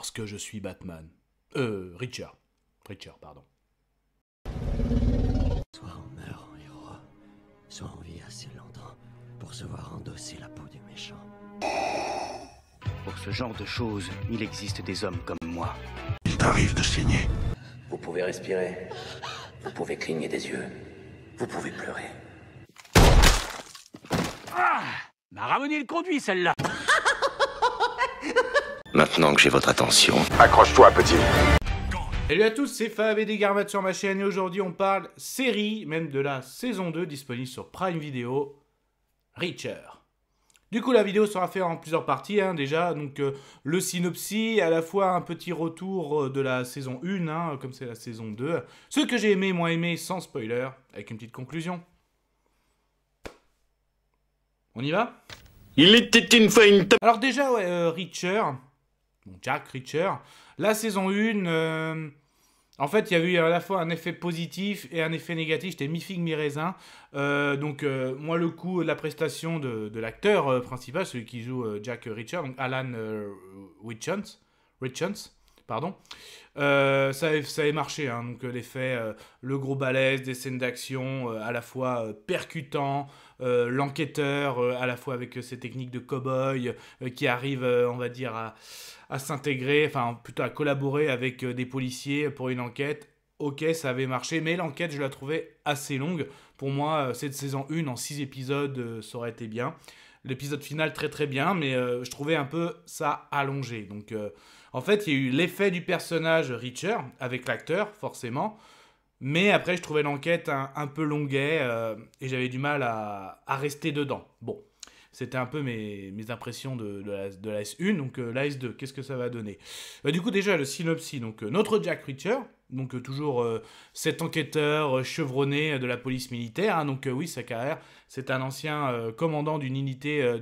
Parce que je suis Batman. Richard. Richard, pardon. Soit on meurt en héros, soit on vit assez longtemps pour se voir endosser la peau du méchant. Pour ce genre de choses, il existe des hommes comme moi. Il t'arrive de saigner. Vous pouvez respirer, vous pouvez cligner des yeux, vous pouvez pleurer. Ah, m'a ramené le conduit, celle-là. Maintenant que j'ai votre attention, Accroche-toi, petit. Salut à tous, c'est Fab et des Garmates sur ma chaîne et aujourd'hui on parle série, même de la saison 2 disponible sur Prime Video, Reacher. Du coup la vidéo sera faite en plusieurs parties déjà, donc le synopsis, à la fois un petit retour de la saison 1, comme c'est la saison 2, ce que j'ai aimé, moins aimé, sans spoiler, avec une petite conclusion. On y va? Il était une fois une... Alors déjà, ouais, Reacher, donc Jack Reacher, la saison 1, en fait, il y a eu à la fois un effet positif et un effet négatif, j'étais mi-figue, mi-raisin. Moi, le coup de la prestation de l'acteur principal, celui qui joue Jack Reacher, donc Alan Richards, pardon, ça avait marché, donc l'effet, le gros balèze, des scènes d'action à la fois percutants, l'enquêteur à la fois avec ses techniques de cow-boy qui arrive, on va dire, à s'intégrer, enfin plutôt à collaborer avec des policiers pour une enquête. Ok, ça avait marché, mais l'enquête, je la trouvais assez longue. Pour moi, cette saison 1 en 6 épisodes, ça aurait été bien. L'épisode final, très très bien, mais je trouvais un peu ça allongé. Donc, en fait, il y a eu l'effet du personnage Reacher, avec l'acteur, forcément. Mais après, je trouvais l'enquête un peu longuet, et j'avais du mal à rester dedans. Bon, c'était un peu mes impressions de la S1, donc la S2, qu'est-ce que ça va donner? Du coup, déjà, le synopsis, donc notre Jack Reacher, donc toujours cet enquêteur chevronné de la police militaire, donc oui, sa carrière, c'est un ancien commandant d'une unité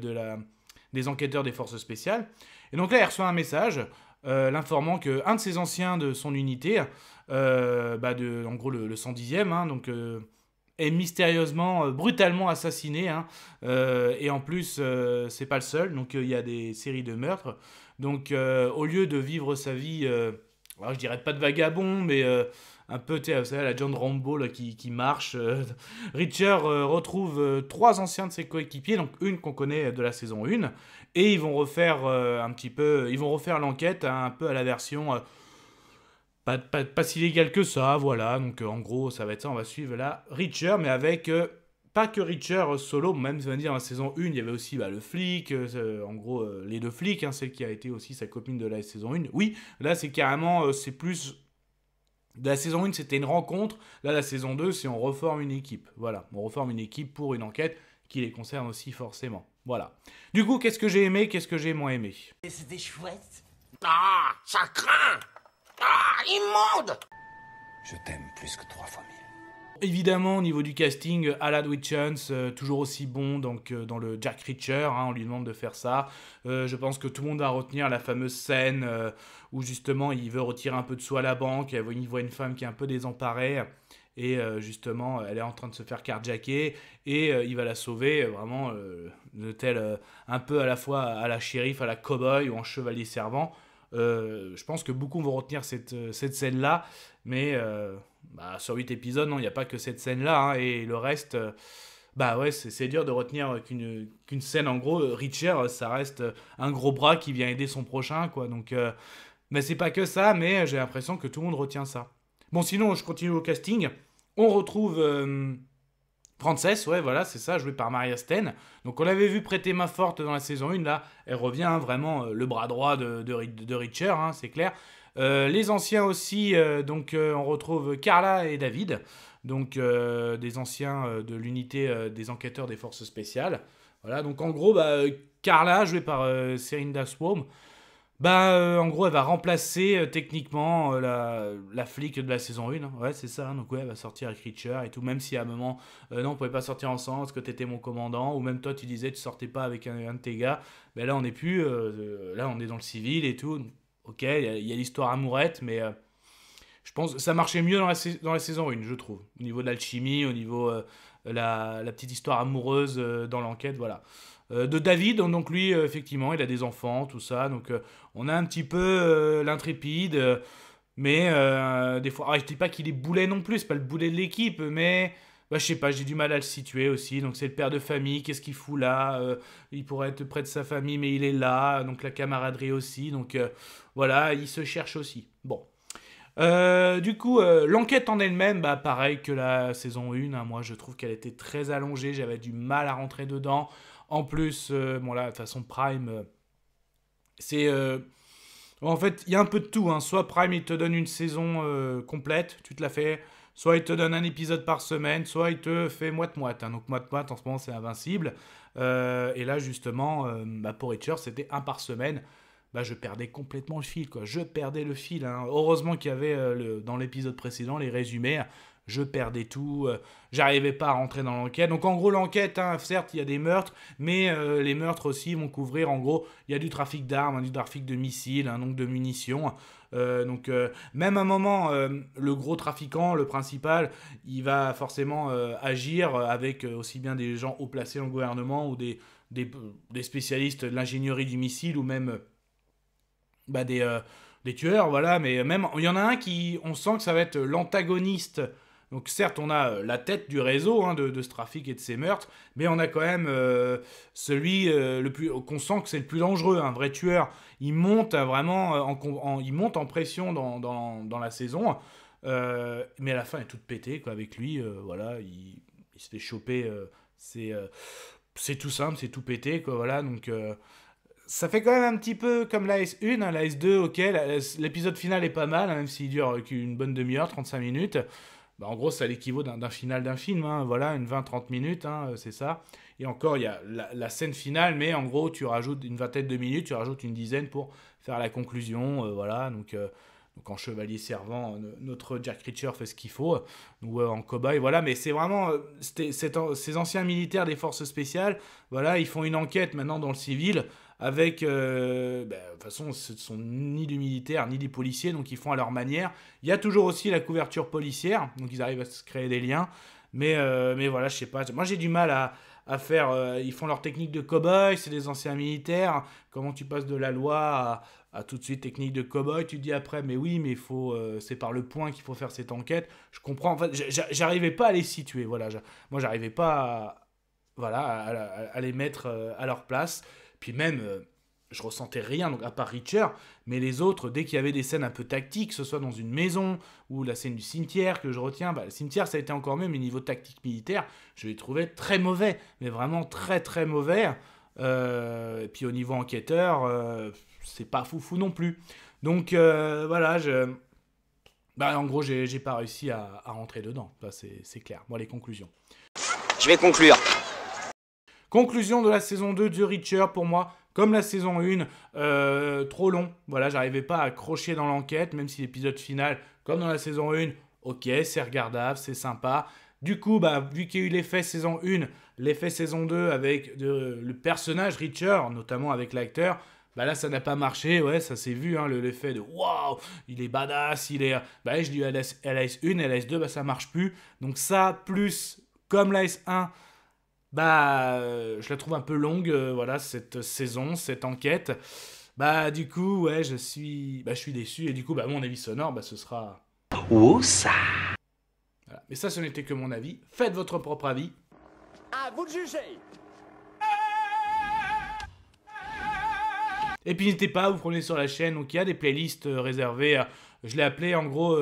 des enquêteurs des forces spéciales. Et donc là, il reçoit un message l'informant qu'un de ses anciens de son unité, en gros le 110e, donc... est mystérieusement, brutalement assassiné. Et en plus, c'est pas le seul. Donc, il y a des séries de meurtres. Donc, au lieu de vivre sa vie, alors, je dirais pas de vagabond, mais un peu, tu sais, la John Rambo là, qui marche. Reacher retrouve 3 anciens de ses coéquipiers, donc une qu'on connaît de la saison 1. Et ils vont refaire ils vont refaire l'enquête un peu à la version... Pas si légal que ça, voilà. Donc en gros, ça va être ça. On va suivre là Reacher, mais avec pas que Reacher solo. Même, ça veut dire, dans la saison 1, il y avait aussi le flic. En gros, les 2 flics, celle qui a été aussi sa copine de la saison 1. Oui, là, c'est carrément, c'est plus. De la saison 1, c'était une rencontre. Là, la saison 2, c'est on reforme une équipe. Voilà, on reforme une équipe pour une enquête qui les concerne aussi forcément. Voilà. Du coup, qu'est-ce que j'ai aimé, qu'est-ce que j'ai moins aimé? C'était chouette. Ah, ça craint. Ah, immonde. Je t'aime plus que 3 fois 1000. Évidemment, au niveau du casting, Alan Richards, toujours aussi bon donc, dans le Jack Reacher, on lui demande de faire ça. Je pense que tout le monde va retenir la fameuse scène où justement il veut retirer un peu de sous à la banque, il voit une femme qui est un peu désemparée, et justement elle est en train de se faire carjacker, et il va la sauver, vraiment de tel un peu à la fois à la shérif, à la cow-boy ou en chevalier servant. Je pense que beaucoup vont retenir cette scène-là, mais sur 8 épisodes, non, il n'y a pas que cette scène-là, et le reste, ouais, c'est dur de retenir qu'une scène. En gros, Reacher, ça reste un gros bras qui vient aider son prochain, quoi. Donc, mais c'est pas que ça, mais j'ai l'impression que tout le monde retient ça. Bon, sinon, je continue au casting. On retrouve Frances, ouais, voilà, c'est ça, jouée par Maria Sten. Donc on l'avait vu prêter main forte dans la saison 1, là, elle revient vraiment le bras droit de Reacher, c'est clair. Les anciens aussi, on retrouve Carla et David, donc des anciens de l'unité des enquêteurs des forces spéciales. Voilà, donc en gros, Carla, jouée par Serinda Swarm, en gros, elle va remplacer techniquement la flic de la saison 1. Ouais, c'est ça. Donc, ouais, elle va sortir avec Reacher et tout. Même si à un moment, non, on pouvait pas sortir ensemble parce que t'étais mon commandant. Ou même toi, tu disais, tu sortais pas avec un de tes gars. Mais là, on n'est plus. Là, on est dans le civil et tout. Donc, ok, il y a l'histoire amourette, mais je pense que ça marchait mieux dans la saison 1, je trouve. Au niveau de l'alchimie, au niveau la petite histoire amoureuse dans l'enquête, voilà. de David, donc lui, effectivement, il a des enfants, tout ça, donc on a un petit peu l'intrépide, mais des fois, je dis pas qu'il est boulet non plus, c'est pas le boulet de l'équipe, mais bah, je sais pas, j'ai du mal à le situer aussi, donc c'est le père de famille, qu'est-ce qu'il fout là, il pourrait être près de sa famille, mais il est là, donc la camaraderie aussi, donc voilà, il se cherche aussi, bon. Du coup, l'enquête en elle-même, bah, pareil que la saison 1, hein, moi je trouve qu'elle était très allongée, j'avais du mal à rentrer dedans. En plus, bon là, de toute façon, Prime, c'est... en fait, il y a un peu de tout, hein. Soit Prime, il te donne une saison complète, tu te la fais, soit il te donne un épisode par semaine, soit il te fait moite-moite. Hein. Donc moite-moite, en ce moment, c'est Invincible. Et là, justement, bah, pour Reacher, c'était un par semaine. Bah, je perdais complètement le fil, quoi. Je perdais le fil. Hein. Heureusement qu'il y avait dans l'épisode précédent les résumés. Je perdais tout. J'arrivais pas à rentrer dans l'enquête. Donc en gros, l'enquête, hein, certes, il y a des meurtres, mais les meurtres aussi vont couvrir, en gros, il y a du trafic d'armes, hein, du trafic de missiles, hein, donc de munitions. Donc même à un moment, le gros trafiquant, le principal, il va forcément agir avec aussi bien des gens haut placés dans le gouvernement ou des spécialistes de l'ingénierie du missile ou même... bah, des tueurs, voilà, mais même, il y en a un qui, on sent que ça va être l'antagoniste. Donc certes, on a la tête du réseau hein, de ce trafic et de ces meurtres, mais on a quand même celui le plus, qu'on sent que c'est le plus dangereux, un vrai tueur. Il monte vraiment, il monte en pression dans la saison, mais à la fin, il est toute pétée, quoi, avec lui, voilà, il se fait choper, c'est tout simple, c'est tout pété, quoi, voilà, donc... ça fait quand même un petit peu comme la S1, hein, la S2, ok, l'épisode final est pas mal, hein, même s'il dure qu'une bonne demi-heure, 35 minutes. Bah, en gros, ça l'équivaut d'un final d'un film, hein, voilà, une 20-30 minutes, hein, c'est ça. Et encore, il y a la scène finale, mais en gros, tu rajoutes une vingtaine de minutes, tu rajoutes une dizaine pour faire la conclusion, voilà, donc en chevalier servant, notre Jack Reacher fait ce qu'il faut, ou en cow-boy, voilà, mais c'est vraiment ces anciens militaires des forces spéciales, voilà, ils font une enquête maintenant dans le civil, avec, de toute façon, ce ne sont ni des militaires, ni des policiers, donc ils font à leur manière. Il y a toujours aussi la couverture policière, donc ils arrivent à se créer des liens, mais voilà, je sais pas, moi j'ai du mal à faire, ils font leur technique de cow-boy, c'est des anciens militaires, comment tu passes de la loi à tout de suite technique de cow-boy, tu dis après, mais oui, mais c'est par le point qu'il faut faire cette enquête, je comprends, en fait, j'arrivais pas à les situer, voilà, moi j'arrivais pas à les mettre à leur place. Puis même, je ressentais rien, donc à part Reacher, mais les autres, dès qu'il y avait des scènes un peu tactiques, que ce soit dans une maison, ou la scène du cimetière que je retiens, bah, le cimetière ça a été encore mieux, mais niveau tactique militaire, je les trouvais très mauvais, mais vraiment très très mauvais. Et puis au niveau enquêteur, c'est pas foufou non plus. Donc voilà, bah, en gros, j'ai pas réussi à rentrer dedans, bah, c'est clair. Bon, les conclusions. Je vais conclure. Conclusion de la saison 2 de Reacher, pour moi, comme la saison 1, trop long. Voilà, j'arrivais pas à accrocher dans l'enquête, même si l'épisode final, comme dans la saison 1, ok, c'est regardable, c'est sympa. Du coup, bah, vu qu'il y a eu l'effet saison 1, l'effet saison 2 avec le personnage Reacher, notamment avec l'acteur, bah là, ça n'a pas marché, ouais, ça s'est vu, hein, l'effet de waouh, il est badass, il est... Bah, je dis à la S1 et à la S2, bah, ça marche plus. Donc ça, plus comme la S1, bah, je la trouve un peu longue, voilà, cette saison, cette enquête. Bah, du coup, ouais, je suis déçu. Et du coup, bah, mon avis sonore, bah, ce sera... Oh, ça. Voilà. Mais ça, ce n'était que mon avis. Faites votre propre avis. À vous de juger. Et puis, n'hésitez pas, vous prenez sur la chaîne. Donc, il y a des playlists réservées à... Je l'ai appelé, en gros...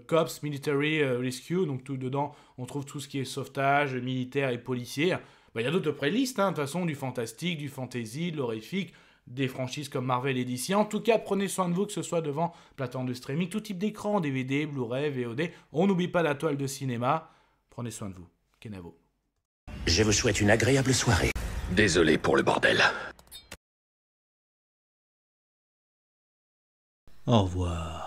Cops, Military Rescue, donc tout dedans, on trouve tout ce qui est sauvetage, militaire et policier. Bah, y a d'autres playlists, hein, de toute façon, du fantastique, du fantasy, de l'horrifique, des franchises comme Marvel et DC. En tout cas, prenez soin de vous, que ce soit devant plateforme de streaming, tout type d'écran, DVD, Blu-ray, VOD. On n'oublie pas la toile de cinéma. Prenez soin de vous. Kenavo. Je vous souhaite une agréable soirée. Désolé pour le bordel. Au revoir.